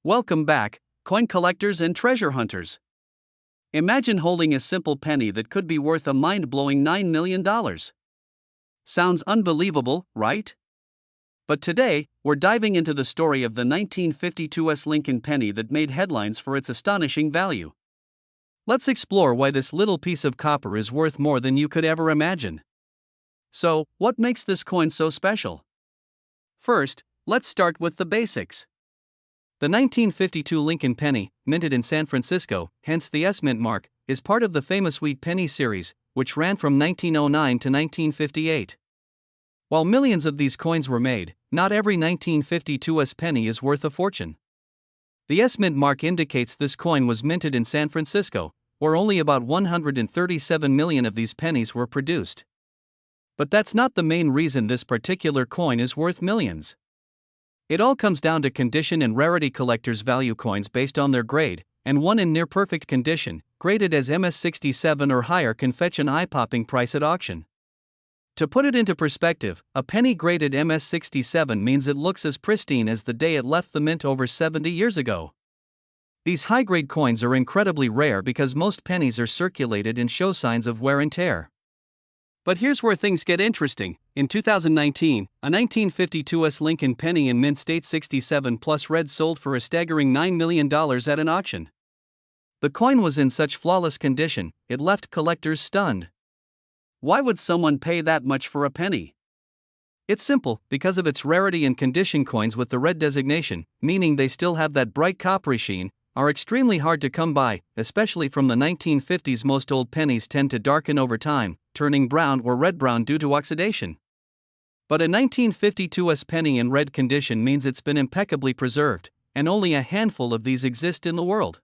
Welcome back, coin collectors and treasure hunters. Imagine holding a simple penny that could be worth a mind-blowing $9 million. Sounds unbelievable, right? But today, we're diving into the story of the 1952 Lincoln penny that made headlines for its astonishing value. Let's explore why this little piece of copper is worth more than you could ever imagine. So, what makes this coin so special? First, let's start with the basics. The 1952 Lincoln penny, minted in San Francisco, hence the S mint mark, is part of the famous Wheat penny series, which ran from 1909 to 1958. While millions of these coins were made, not every 1952 penny is worth a fortune. The S mint mark indicates this coin was minted in San Francisco, where only about 137 million of these pennies were produced. But that's not the main reason this particular coin is worth millions. It all comes down to condition and rarity. Collectors value coins based on their grade, and one in near perfect condition, graded as MS67 or higher, can fetch an eye-popping price at auction. To put it into perspective, a penny graded MS67 means it looks as pristine as the day it left the mint over 70 years ago. These high-grade coins are incredibly rare because most pennies are circulated and show signs of wear and tear. But here's where things get interesting. In 2019, a 1952 Lincoln penny in mint state 67 plus red sold for a staggering $9 million at an auction. The coin was in such flawless condition, it left collectors stunned. Why would someone pay that much for a penny? It's simple: because of its rarity and condition. Coins with the red designation, meaning they still have that bright coppery sheen, are extremely hard to come by, especially from the 1950s. Most old pennies tend to darken over time, turning brown or red-brown due to oxidation. But a 1952 penny in red condition means it's been impeccably preserved, and only a handful of these exist in the world.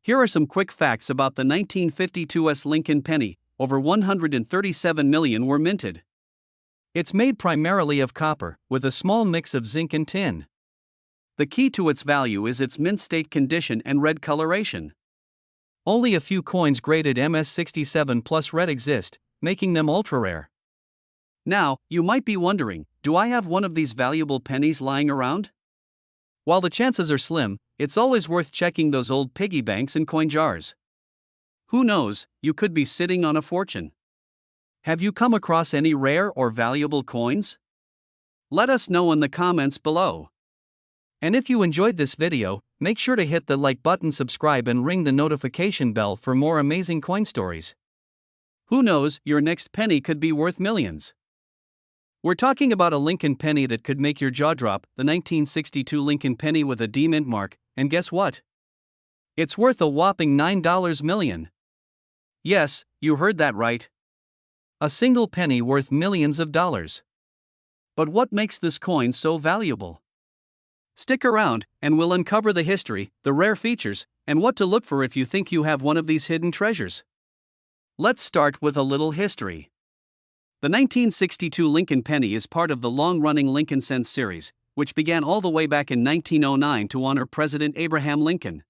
Here are some quick facts about the 1952 Lincoln penny. Over 137 million were minted. It's made primarily of copper, with a small mix of zinc and tin. The key to its value is its mint state condition and red coloration. Only a few coins graded MS67 plus red exist, making them ultra-rare. Now, you might be wondering, do I have one of these valuable pennies lying around? While the chances are slim, it's always worth checking those old piggy banks and coin jars. Who knows, you could be sitting on a fortune. Have you come across any rare or valuable coins? Let us know in the comments below. And if you enjoyed this video, make sure to hit the like button, subscribe, and ring the notification bell for more amazing coin stories. Who knows, your next penny could be worth millions. We're talking about a Lincoln penny that could make your jaw drop, the 1962 Lincoln penny with a D mint mark, and guess what? It's worth a whopping $9 million. Yes, you heard that right. A single penny worth millions of dollars. But what makes this coin so valuable? Stick around, and we'll uncover the history, the rare features, and what to look for if you think you have one of these hidden treasures. Let's start with a little history. The 1962 Lincoln penny is part of the long-running Lincoln Cents series, which began all the way back in 1909 to honor President Abraham Lincoln.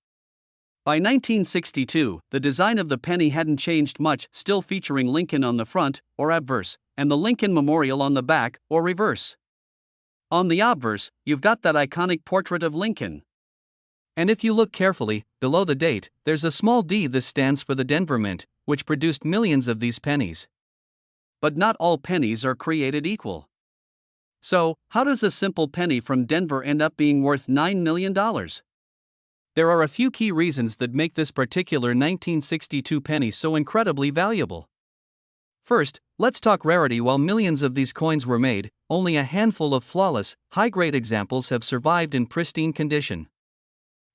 By 1962, the design of the penny hadn't changed much, still featuring Lincoln on the front, or obverse, and the Lincoln Memorial on the back, or reverse. On the obverse, you've got that iconic portrait of Lincoln. And if you look carefully, below the date, there's a small D. This stands for the Denver Mint, which produced millions of these pennies. But not all pennies are created equal. So, how does a simple penny from Denver end up being worth $9 million? There are a few key reasons that make this particular 1962 penny so incredibly valuable. First, let's talk rarity. While millions of these coins were made, only a handful of flawless, high-grade examples have survived in pristine condition.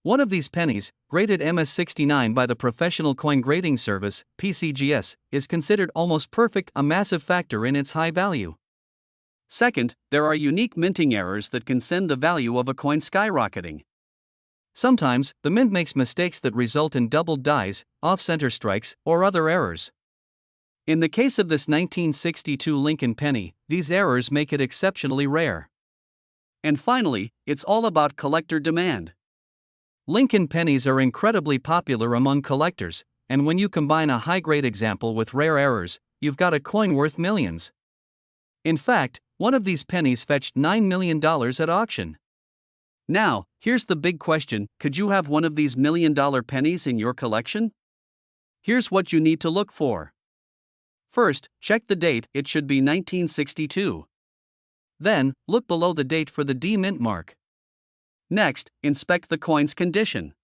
One of these pennies, graded MS69 by the Professional Coin Grading Service, PCGS, is considered almost perfect, a massive factor in its high value. Second, there are unique minting errors that can send the value of a coin skyrocketing. Sometimes, the mint makes mistakes that result in doubled dies, off-center strikes, or other errors. In the case of this 1962 Lincoln penny, these errors make it exceptionally rare. And finally, it's all about collector demand. Lincoln pennies are incredibly popular among collectors, and when you combine a high-grade example with rare errors, you've got a coin worth millions. In fact, one of these pennies fetched $9 million at auction. Now, here's the big question: could you have one of these $1,000,000 pennies in your collection? Here's what you need to look for. First, check the date, it should be 1962. Then, look below the date for the D mint mark. Next, inspect the coin's condition.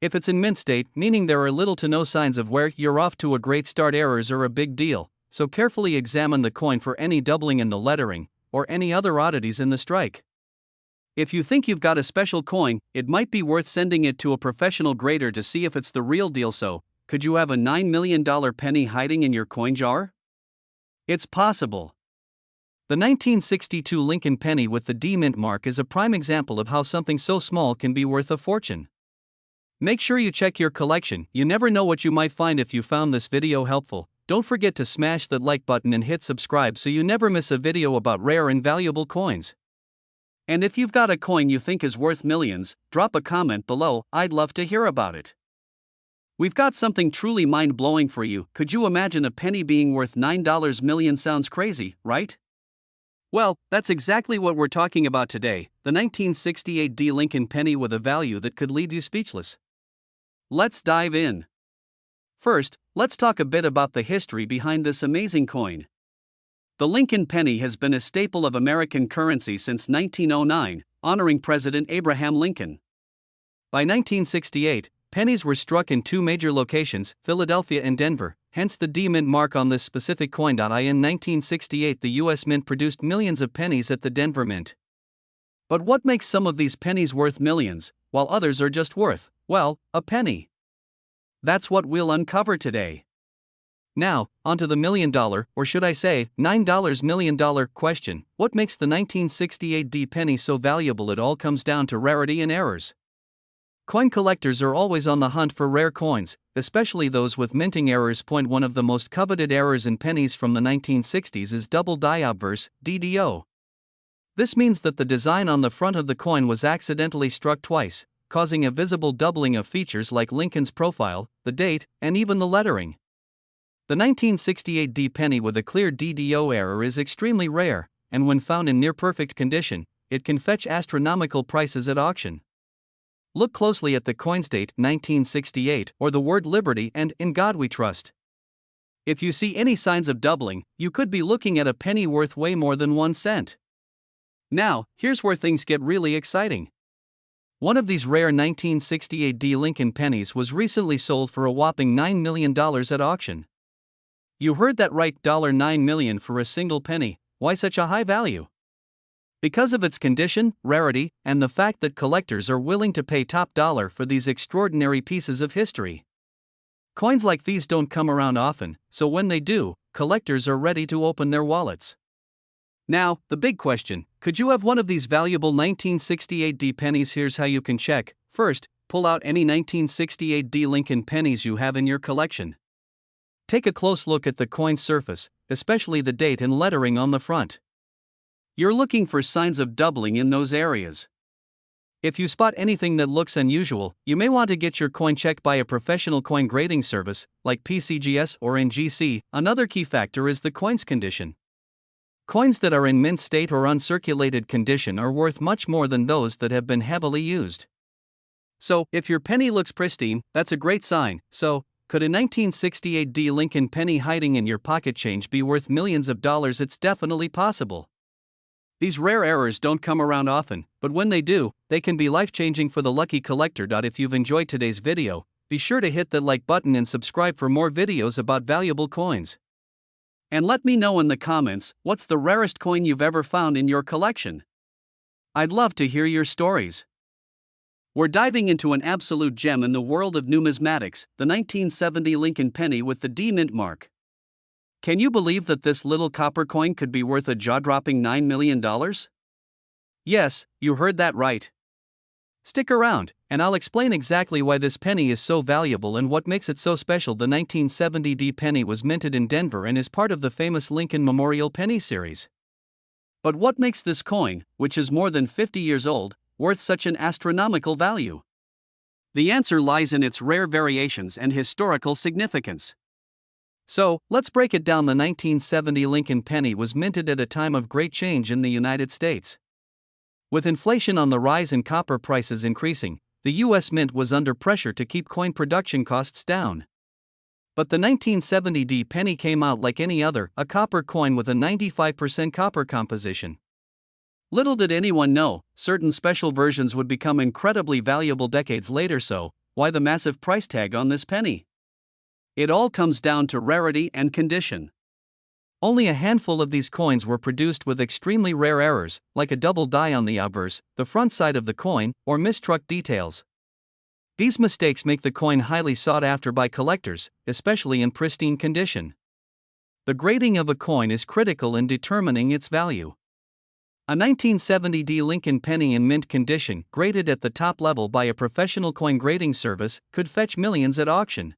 If it's in mint state, meaning there are little to no signs of wear, you're off to a great start. Errors are a big deal, so carefully examine the coin for any doubling in the lettering, or any other oddities in the strike. If you think you've got a special coin, it might be worth sending it to a professional grader to see if it's the real deal. So, could you have a $9,000,000 penny hiding in your coin jar? It's possible. The 1962 Lincoln penny with the D mint mark is a prime example of how something so small can be worth a fortune. Make sure you check your collection, you never know what you might find. If you found this video helpful, don't forget to smash that like button and hit subscribe so you never miss a video about rare and valuable coins. And if you've got a coin you think is worth millions, drop a comment below, I'd love to hear about it. We've got something truly mind-blowing for you. Could you imagine a penny being worth $9 million? Sounds crazy, right? Well, that's exactly what we're talking about today, the 1968 D Lincoln penny with a value that could leave you speechless. Let's dive in. First, let's talk a bit about the history behind this amazing coin. The Lincoln penny has been a staple of American currency since 1909, honoring President Abraham Lincoln. By 1968, pennies were struck in two major locations, Philadelphia and Denver, hence the D mint mark on this specific coin. In 1968, the U.S. Mint produced millions of pennies at the Denver Mint. But what makes some of these pennies worth millions, while others are just worth, well, a penny? That's what we'll uncover today. Now, onto the $1,000,000, or should I say, $9 million question. What makes the 1968 D penny so valuable? It all comes down to rarity and errors. Coin collectors are always on the hunt for rare coins, especially those with minting errors. One of the most coveted errors in pennies from the 1960s is double die obverse, DDO. This means that the design on the front of the coin was accidentally struck twice, causing a visible doubling of features like Lincoln's profile, the date, and even the lettering. The 1968 D penny with a clear DDO error is extremely rare, and when found in near-perfect condition, it can fetch astronomical prices at auction. Look closely at the coin's date, 1968, or the word Liberty and In God We Trust. If you see any signs of doubling, you could be looking at a penny worth way more than 1 cent. Now, here's where things get really exciting. One of these rare 1968 D Lincoln pennies was recently sold for a whopping $9 million at auction. You heard that right, $9 million for a single penny. Why such a high value? Because of its condition, rarity, and the fact that collectors are willing to pay top dollar for these extraordinary pieces of history. Coins like these don't come around often, so when they do, collectors are ready to open their wallets. Now, the big question: could you have one of these valuable 1968 D pennies? Here's how you can check. First, pull out any 1968 D Lincoln pennies you have in your collection. Take a close look at the coin's surface, especially the date and lettering on the front. You're looking for signs of doubling in those areas. If you spot anything that looks unusual, you may want to get your coin checked by a professional coin grading service, like PCGS or NGC. Another key factor is the coin's condition. Coins that are in mint state or uncirculated condition are worth much more than those that have been heavily used. So, if your penny looks pristine, that's a great sign. So, could a 1968 D Lincoln penny hiding in your pocket change be worth millions of dollars? It's definitely possible. These rare errors don't come around often, but when they do, they can be life-changing for the lucky collector. If you've enjoyed today's video, be sure to hit that like button and subscribe for more videos about valuable coins. And let me know in the comments, what's the rarest coin you've ever found in your collection? I'd love to hear your stories. We're diving into an absolute gem in the world of numismatics, the 1970 Lincoln penny with the D mint mark. Can you believe that this little copper coin could be worth a jaw-dropping $9 million? Yes, you heard that right. Stick around, and I'll explain exactly why this penny is so valuable and what makes it so special. The 1970 D penny was minted in Denver and is part of the famous Lincoln Memorial Penny series. But what makes this coin, which is more than 50 years old, worth such an astronomical value? The answer lies in its rare variations and historical significance. So, let's break it down. The 1970 Lincoln penny was minted at a time of great change in the United States. With inflation on the rise and copper prices increasing, the US Mint was under pressure to keep coin production costs down. But the 1970 penny came out like any other, a copper coin with a 95% copper composition. Little did anyone know, certain special versions would become incredibly valuable decades later. So, why the massive price tag on this penny? It all comes down to rarity and condition. Only a handful of these coins were produced with extremely rare errors, like a double die on the obverse, the front side of the coin, or misstruck details. These mistakes make the coin highly sought after by collectors, especially in pristine condition. The grading of a coin is critical in determining its value. A 1970 Lincoln penny in mint condition, graded at the top level by a professional coin grading service, could fetch millions at auction.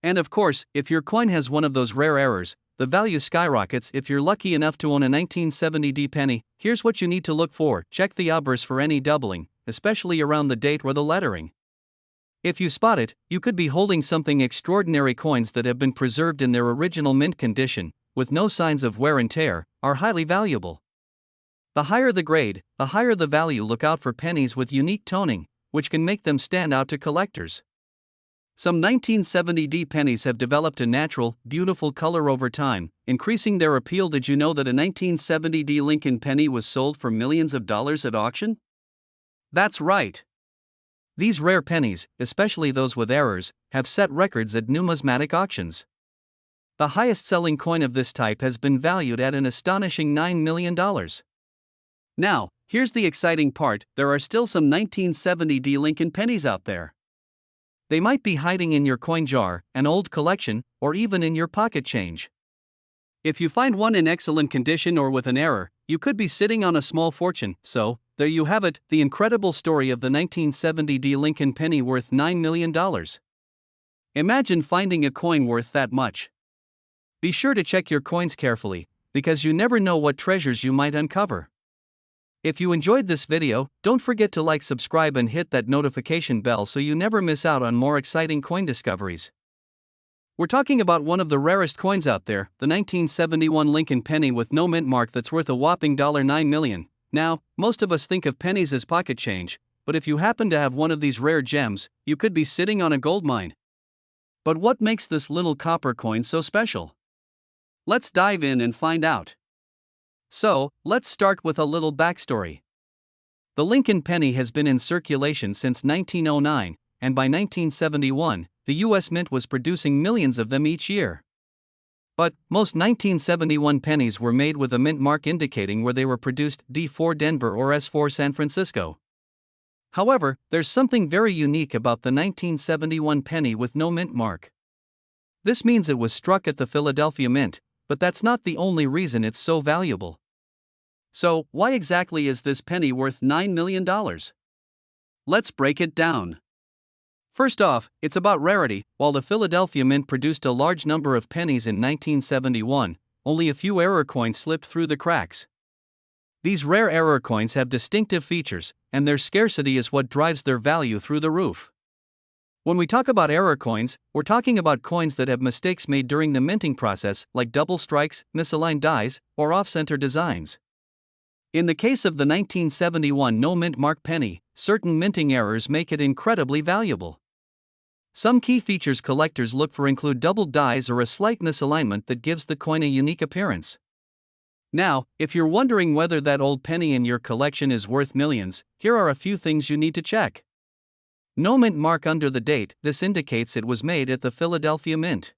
And of course, if your coin has one of those rare errors, the value skyrockets. If you're lucky enough to own a 1970 penny, here's what you need to look for. Check the obverse for any doubling, especially around the date or the lettering. If you spot it, you could be holding something extraordinary. Coins that have been preserved in their original mint condition, with no signs of wear and tear, are highly valuable. The higher the grade, the higher the value. Look out for pennies with unique toning, which can make them stand out to collectors. Some 1970 pennies have developed a natural, beautiful color over time, increasing their appeal. Did you know that a 1970 Lincoln penny was sold for millions of dollars at auction? That's right. These rare pennies, especially those with errors, have set records at numismatic auctions. The highest-selling coin of this type has been valued at an astonishing $9 million. Now, here's the exciting part: there are still some 1970 Lincoln pennies out there. They might be hiding in your coin jar, an old collection, or even in your pocket change. If you find one in excellent condition or with an error, you could be sitting on a small fortune. So, there you have it, the incredible story of the 1970 Lincoln penny worth $9 million. Imagine finding a coin worth that much. Be sure to check your coins carefully, because you never know what treasures you might uncover. If you enjoyed this video, don't forget to like, subscribe, and hit that notification bell so you never miss out on more exciting coin discoveries. We're talking about one of the rarest coins out there, the 1971 Lincoln penny with no mint mark that's worth a whopping $9 million. Now, most of us think of pennies as pocket change, but if you happen to have one of these rare gems, you could be sitting on a gold mine. But what makes this little copper coin so special? Let's dive in and find out. So, let's start with a little backstory. The Lincoln penny has been in circulation since 1909, and by 1971, the US Mint was producing millions of them each year. But most 1971 pennies were made with a mint mark indicating where they were produced, D4 Denver or S4 San Francisco. However, there's something very unique about the 1971 penny with no mint mark. This means it was struck at the Philadelphia Mint, but that's not the only reason it's so valuable. So, why exactly is this penny worth $9 million? Let's break it down. First off, it's about rarity. While the Philadelphia Mint produced a large number of pennies in 1971, only a few error coins slipped through the cracks. These rare error coins have distinctive features, and their scarcity is what drives their value through the roof. When we talk about error coins, we're talking about coins that have mistakes made during the minting process, like double strikes, misaligned dies, or off-center designs. In the case of the 1971 no mint mark penny, certain minting errors make it incredibly valuable. Some key features collectors look for include double dies or a slight misalignment that gives the coin a unique appearance. Now, if you're wondering whether that old penny in your collection is worth millions, here are a few things you need to check. No mint mark under the date. This indicates it was made at the Philadelphia Mint.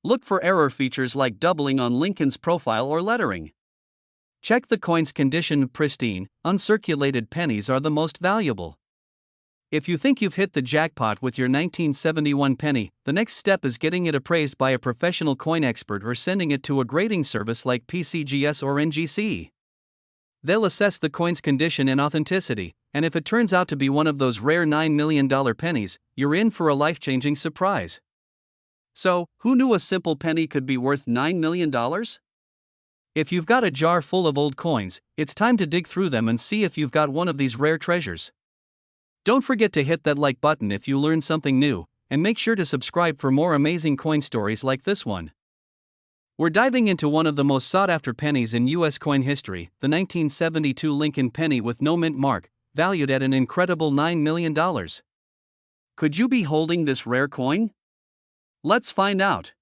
Look for error features like doubling on Lincoln's profile or lettering. Check the coin's condition. Pristine, uncirculated pennies are the most valuable. If you think you've hit the jackpot with your 1971 penny, the next step is getting it appraised by a professional coin expert or sending it to a grading service like PCGS or NGC. They'll assess the coin's condition and authenticity, and if it turns out to be one of those rare $9 million pennies, you're in for a life-changing surprise. So, who knew a simple penny could be worth $9 million? If you've got a jar full of old coins, it's time to dig through them and see if you've got one of these rare treasures. Don't forget to hit that like button if you learned something new, and make sure to subscribe for more amazing coin stories like this one. We're diving into one of the most sought-after pennies in U.S. coin history, the 1972 Lincoln penny with no mint mark, valued at an incredible $9 million. Could you be holding this rare coin? Let's find out.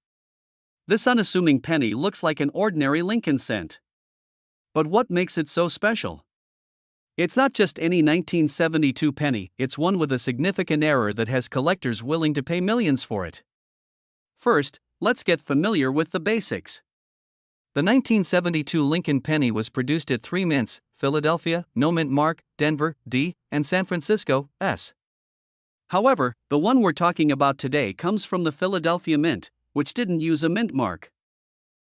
This unassuming penny looks like an ordinary Lincoln cent. But what makes it so special? It's not just any 1972 penny, it's one with a significant error that has collectors willing to pay millions for it. First, let's get familiar with the basics. The 1972 Lincoln penny was produced at three mints: Philadelphia, no mint mark; Denver, D, and San Francisco, S. However, the one we're talking about today comes from the Philadelphia Mint, which didn't use a mint mark.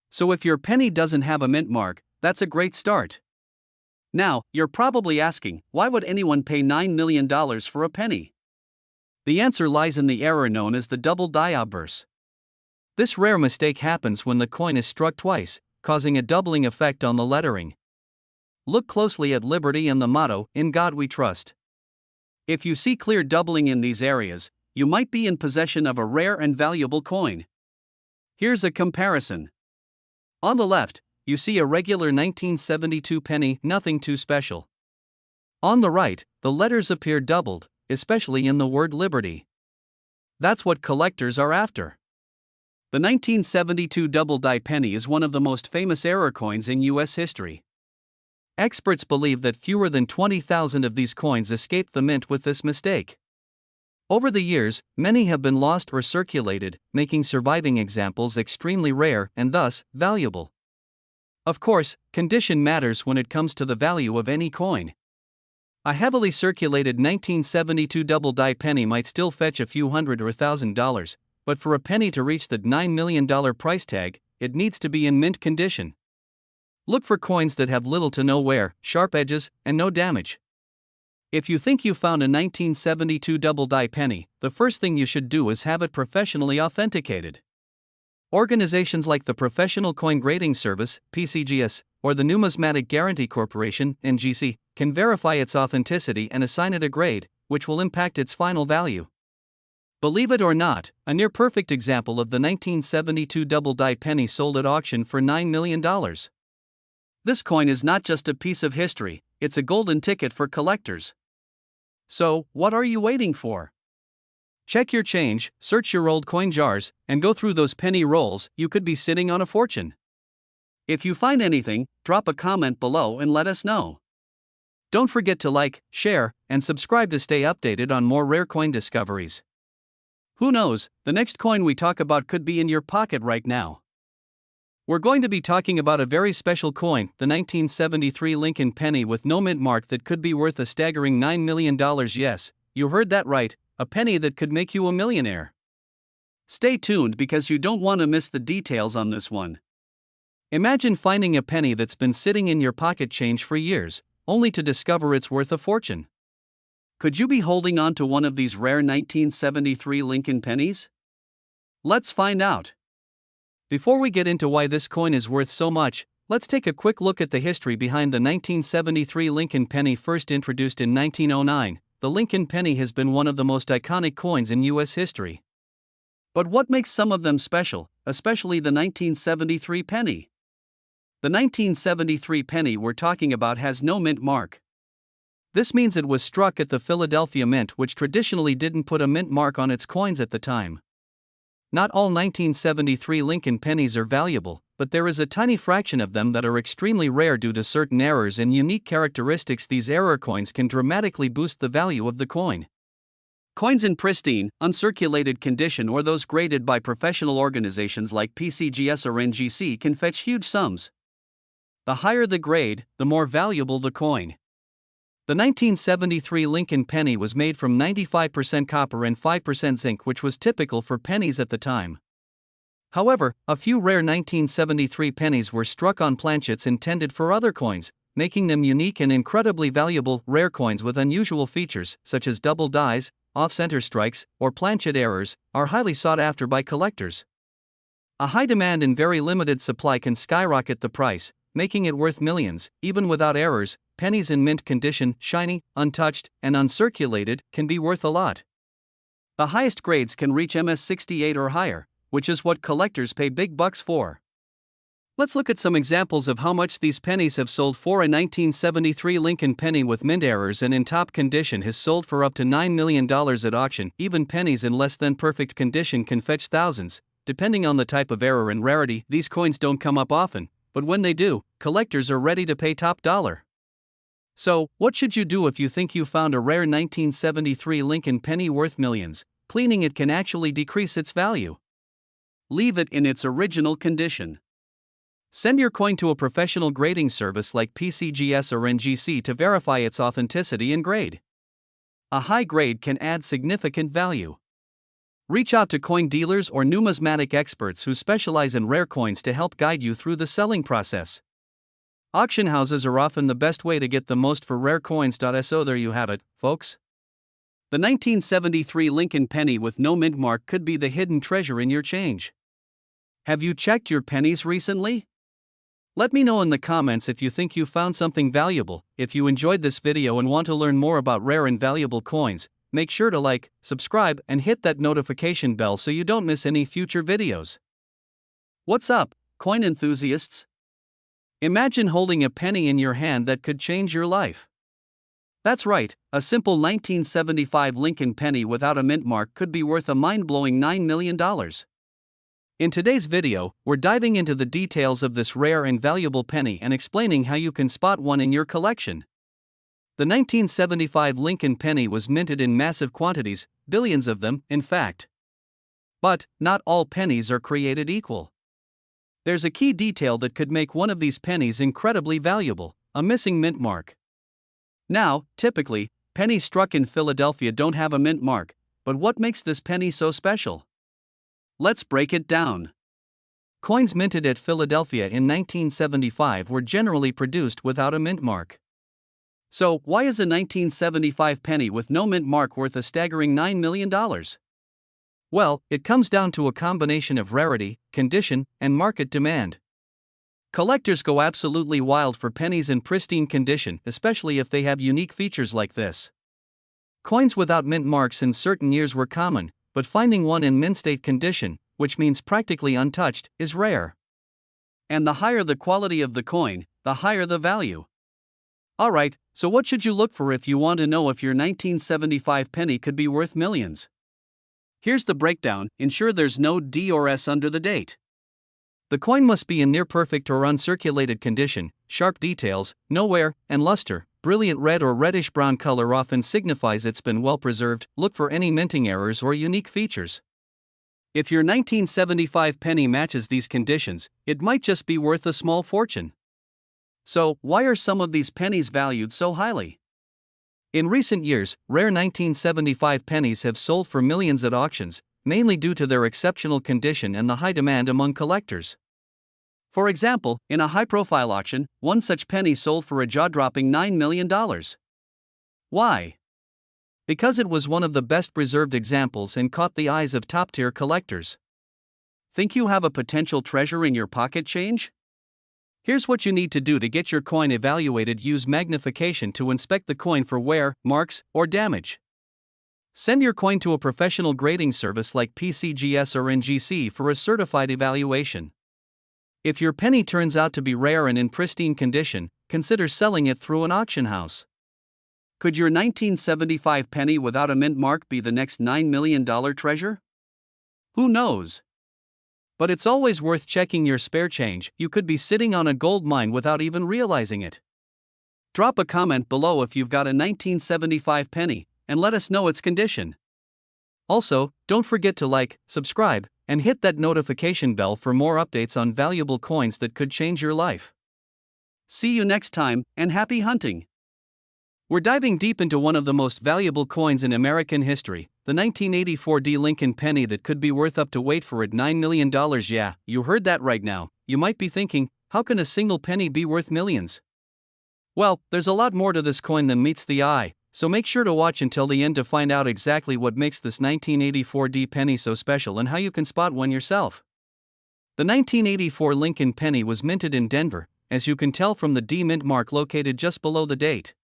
So if your penny doesn't have a mint mark, that's a great start. Now, you're probably asking, why would anyone pay $9 million for a penny? The answer lies in the error known as the double die obverse. This rare mistake happens when the coin is struck twice, causing a doubling effect on the lettering. Look closely at Liberty and the motto, "In God We Trust." If you see clear doubling in these areas, you might be in possession of a rare and valuable coin. Here's a comparison. On the left, you see a regular 1972 penny, nothing too special. On the right, the letters appear doubled, especially in the word Liberty. That's what collectors are after. The 1972 double die penny is one of the most famous error coins in U.S. history. Experts believe that fewer than 20,000 of these coins escaped the mint with this mistake. Over the years, many have been lost or circulated, making surviving examples extremely rare and thus valuable. Of course, condition matters when it comes to the value of any coin. A heavily circulated 1972 double die penny might still fetch a few hundred or $1,000, but for a penny to reach the $9 million price tag, it needs to be in mint condition. Look for coins that have little to no wear, sharp edges, and no damage. If you think you found a 1972 double die penny, the first thing you should do is have it professionally authenticated. Organizations like the Professional Coin Grading Service, PCGS, or the Numismatic Guarantee Corporation, NGC, can verify its authenticity and assign it a grade, which will impact its final value. Believe it or not, a near-perfect example of the 1972 double die penny sold at auction for $9 million. This coin is not just a piece of history, it's a golden ticket for collectors. So, what are you waiting for? Check your change, search your old coin jars, and go through those penny rolls. You could be sitting on a fortune. If you find anything, drop a comment below and let us know. Don't forget to like, share, and subscribe to stay updated on more rare coin discoveries. Who knows, the next coin we talk about could be in your pocket right now. We're going to be talking about a very special coin, the 1973 Lincoln penny with no mint mark that could be worth a staggering $9 million. Yes, you heard that right, a penny that could make you a millionaire. Stay tuned because you don't want to miss the details on this one. Imagine finding a penny that's been sitting in your pocket change for years, only to discover it's worth a fortune. Could you be holding on to one of these rare 1973 Lincoln pennies? Let's find out. Before we get into why this coin is worth so much, let's take a quick look at the history behind the 1973 Lincoln penny. First introduced in 1909, the Lincoln penny has been one of the most iconic coins in U.S. history. But what makes some of them special, especially the 1973 penny? The 1973 penny we're talking about has no mint mark. This means it was struck at the Philadelphia Mint, which traditionally didn't put a mint mark on its coins at the time. Not all 1973 Lincoln pennies are valuable, but there is a tiny fraction of them that are extremely rare due to certain errors and unique characteristics. These error coins can dramatically boost the value of the coin. Coins in pristine, uncirculated condition or those graded by professional organizations like PCGS or NGC can fetch huge sums. The higher the grade, the more valuable the coin. The 1973 Lincoln penny was made from 95% copper and 5% zinc, which was typical for pennies at the time. However, a few rare 1973 pennies were struck on planchets intended for other coins, making them unique and incredibly valuable. Rare coins with unusual features, such as double dies, off-center strikes, or planchet errors, are highly sought after by collectors. A high demand and very limited supply can skyrocket the price, making it worth millions. Even without errors, pennies in mint condition, shiny, untouched, and uncirculated, can be worth a lot. The highest grades can reach MS-68 or higher, which is what collectors pay big bucks for. Let's look at some examples of how much these pennies have sold for. A 1973 Lincoln penny with mint errors and in top condition has sold for up to $9 million at auction. Even pennies in less than perfect condition can fetch thousands, depending on the type of error and rarity. These coins don't come up often, but when they do, collectors are ready to pay top dollar. So, what should you do if you think you found a rare 1973 Lincoln penny worth millions? Cleaning it can actually decrease its value. Leave it in its original condition. Send your coin to a professional grading service like PCGS or NGC to verify its authenticity and grade. A high grade can add significant value. Reach out to coin dealers or numismatic experts who specialize in rare coins to help guide you through the selling process. Auction houses are often the best way to get the most for rare coins. So there you have it, folks. The 1973 Lincoln penny with no mint mark could be the hidden treasure in your change. Have you checked your pennies recently? Let me know in the comments if you think you found something valuable. If you enjoyed this video and want to learn more about rare and valuable coins, make sure to like, subscribe, and hit that notification bell so you don't miss any future videos. What's up, coin enthusiasts? Imagine holding a penny in your hand that could change your life. That's right, a simple 1975 Lincoln penny without a mint mark could be worth a mind-blowing $9 million. In today's video, we're diving into the details of this rare and valuable penny and explaining how you can spot one in your collection. The 1975 Lincoln penny was minted in massive quantities, billions of them, in fact. But not all pennies are created equal. There's a key detail that could make one of these pennies incredibly valuable: a missing mint mark. Now, typically, pennies struck in Philadelphia don't have a mint mark, but what makes this penny so special? Let's break it down. Coins minted at Philadelphia in 1975 were generally produced without a mint mark. So, why is a 1975 penny with no mint mark worth a staggering $9 million? Well, it comes down to a combination of rarity, condition, and market demand. Collectors go absolutely wild for pennies in pristine condition, especially if they have unique features like this. Coins without mint marks in certain years were common, but finding one in mint state condition, which means practically untouched, is rare. And the higher the quality of the coin, the higher the value. Alright, so what should you look for if you want to know if your 1975 penny could be worth millions? Here's the breakdown. Ensure there's no D or S under the date. The coin must be in near perfect or uncirculated condition. Sharp details, no wear, and luster. Brilliant red or reddish-brown color often signifies it's been well preserved. Look for any minting errors or unique features. If your 1975 penny matches these conditions, it might just be worth a small fortune. So, why are some of these pennies valued so highly? In recent years, rare 1975 pennies have sold for millions at auctions, mainly due to their exceptional condition and the high demand among collectors. For example, in a high-profile auction, one such penny sold for a jaw-dropping $9 million. Why? Because it was one of the best-preserved examples and caught the eyes of top-tier collectors. Think you have a potential treasure in your pocket change? Here's what you need to do to get your coin evaluated. Use magnification to inspect the coin for wear, marks, or damage. Send your coin to a professional grading service like PCGS or NGC for a certified evaluation. If your penny turns out to be rare and in pristine condition, consider selling it through an auction house. Could your 1975 penny without a mint mark be the next $9 million treasure? Who knows? But it's always worth checking your spare change. You could be sitting on a gold mine without even realizing it. Drop a comment below if you've got a 1975 penny, and let us know its condition. Also, don't forget to like, subscribe, and hit that notification bell for more updates on valuable coins that could change your life. See you next time, and happy hunting! We're diving deep into one of the most valuable coins in American history, the 1984 D Lincoln penny that could be worth up to, wait for it, $9 million. Yeah, you heard that right now. You might be thinking, how can a single penny be worth millions? Well, there's a lot more to this coin than meets the eye, so make sure to watch until the end to find out exactly what makes this 1984 D penny so special and how you can spot one yourself. The 1984 Lincoln penny was minted in Denver, as you can tell from the D mint mark located just below the date.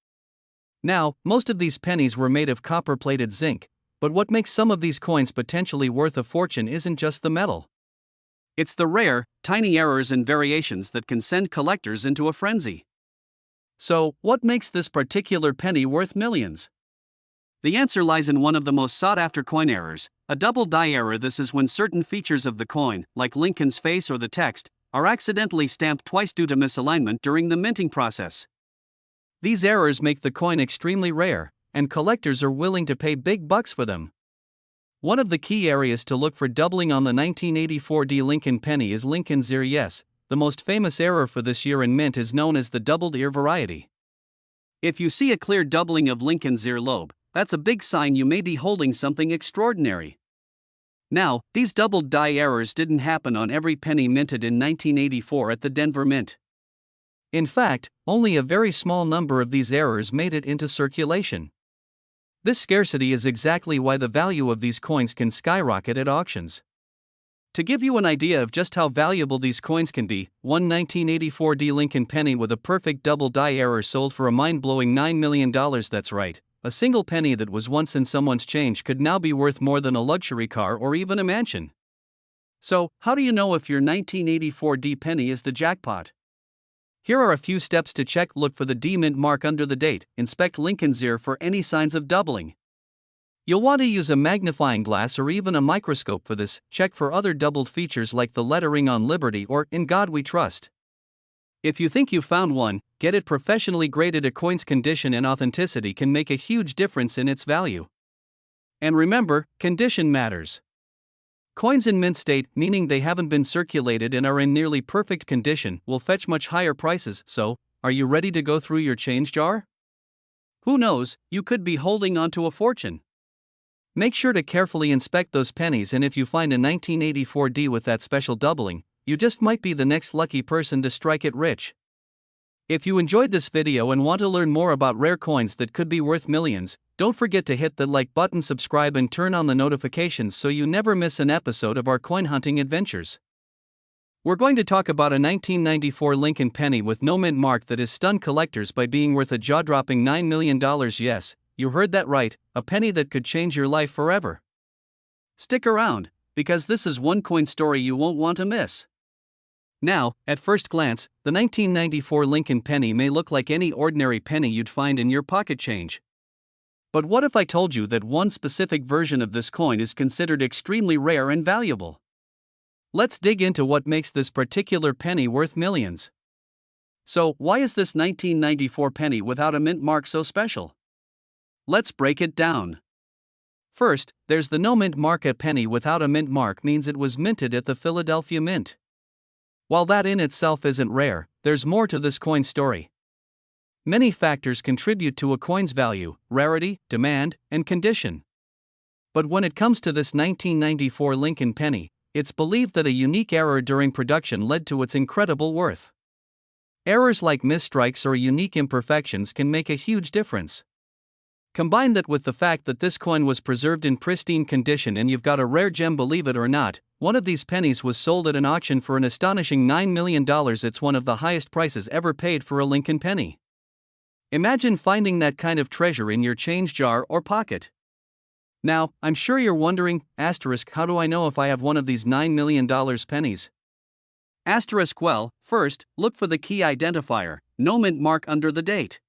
Now, most of these pennies were made of copper-plated zinc, but what makes some of these coins potentially worth a fortune isn't just the metal. It's the rare, tiny errors and variations that can send collectors into a frenzy. So, what makes this particular penny worth millions? The answer lies in one of the most sought-after coin errors, a double die error. This is when certain features of the coin, like Lincoln's face or the text, are accidentally stamped twice due to misalignment during the minting process. These errors make the coin extremely rare, and collectors are willing to pay big bucks for them. One of the key areas to look for doubling on the 1984 Lincoln penny is Lincoln's ear. Yes, the most famous error for this year in mint is known as the doubled ear variety. If you see a clear doubling of Lincoln's ear lobe, that's a big sign you may be holding something extraordinary. Now, these doubled die errors didn't happen on every penny minted in 1984 at the Denver Mint. In fact, only a very small number of these errors made it into circulation. This scarcity is exactly why the value of these coins can skyrocket at auctions. To give you an idea of just how valuable these coins can be, one 1984 Lincoln penny with a perfect double die error sold for a mind-blowing $9 million. That's right, a single penny that was once in someone's change could now be worth more than a luxury car or even a mansion. So, how do you know if your 1984 penny is the jackpot? Here are a few steps to check. Look for the D mint mark under the date. Inspect Lincoln's ear for any signs of doubling. You'll want to use a magnifying glass or even a microscope for this. Check for other doubled features like the lettering on Liberty or In God We Trust. If you think you found one, get it professionally graded. A coin's condition and authenticity can make a huge difference in its value. And remember, condition matters. Coins in mint state, meaning they haven't been circulated and are in nearly perfect condition, will fetch much higher prices. So, are you ready to go through your change jar? Who knows, you could be holding onto a fortune. Make sure to carefully inspect those pennies, and if you find a 1984 with that special doubling, you just might be the next lucky person to strike it rich. If you enjoyed this video and want to learn more about rare coins that could be worth millions, don't forget to hit the like button, subscribe, and turn on the notifications so you never miss an episode of our coin hunting adventures. We're going to talk about a 1994 Lincoln penny with no mint mark that has stunned collectors by being worth a jaw-dropping $9 million. Yes, you heard that right, a penny that could change your life forever. Stick around, because this is one coin story you won't want to miss. Now, at first glance, the 1994 Lincoln penny may look like any ordinary penny you'd find in your pocket change. But what if I told you that one specific version of this coin is considered extremely rare and valuable? Let's dig into what makes this particular penny worth millions. So, why is this 1994 penny without a mint mark so special? Let's break it down. First, there's the no mint mark. A penny without a mint mark means it was minted at the Philadelphia Mint. While that in itself isn't rare, there's more to this coin story. Many factors contribute to a coin's value: rarity, demand, and condition. But when it comes to this 1994 Lincoln penny, it's believed that a unique error during production led to its incredible worth. Errors like misstrikes or unique imperfections can make a huge difference. Combine that with the fact that this coin was preserved in pristine condition and you've got a rare gem. Believe it or not, one of these pennies was sold at an auction for an astonishing $9 million. It's one of the highest prices ever paid for a Lincoln penny. Imagine finding that kind of treasure in your change jar or pocket. Now, I'm sure you're wondering, how do I know if I have one of these $9 million pennies? Well, first, look for the key identifier, no mint mark under the date.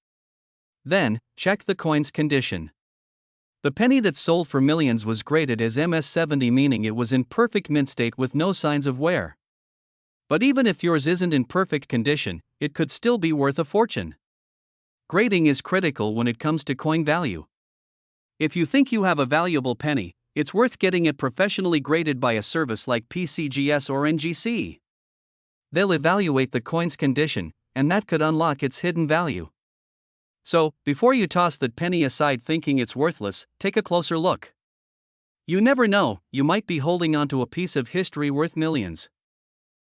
Then, check the coin's condition. The penny that sold for millions was graded as MS70, meaning it was in perfect mint state with no signs of wear. But even if yours isn't in perfect condition, it could still be worth a fortune. Grading is critical when it comes to coin value. If you think you have a valuable penny, it's worth getting it professionally graded by a service like PCGS or NGC. They'll evaluate the coin's condition, and that could unlock its hidden value. So, before you toss that penny aside thinking it's worthless, take a closer look. You never know, you might be holding onto a piece of history worth millions.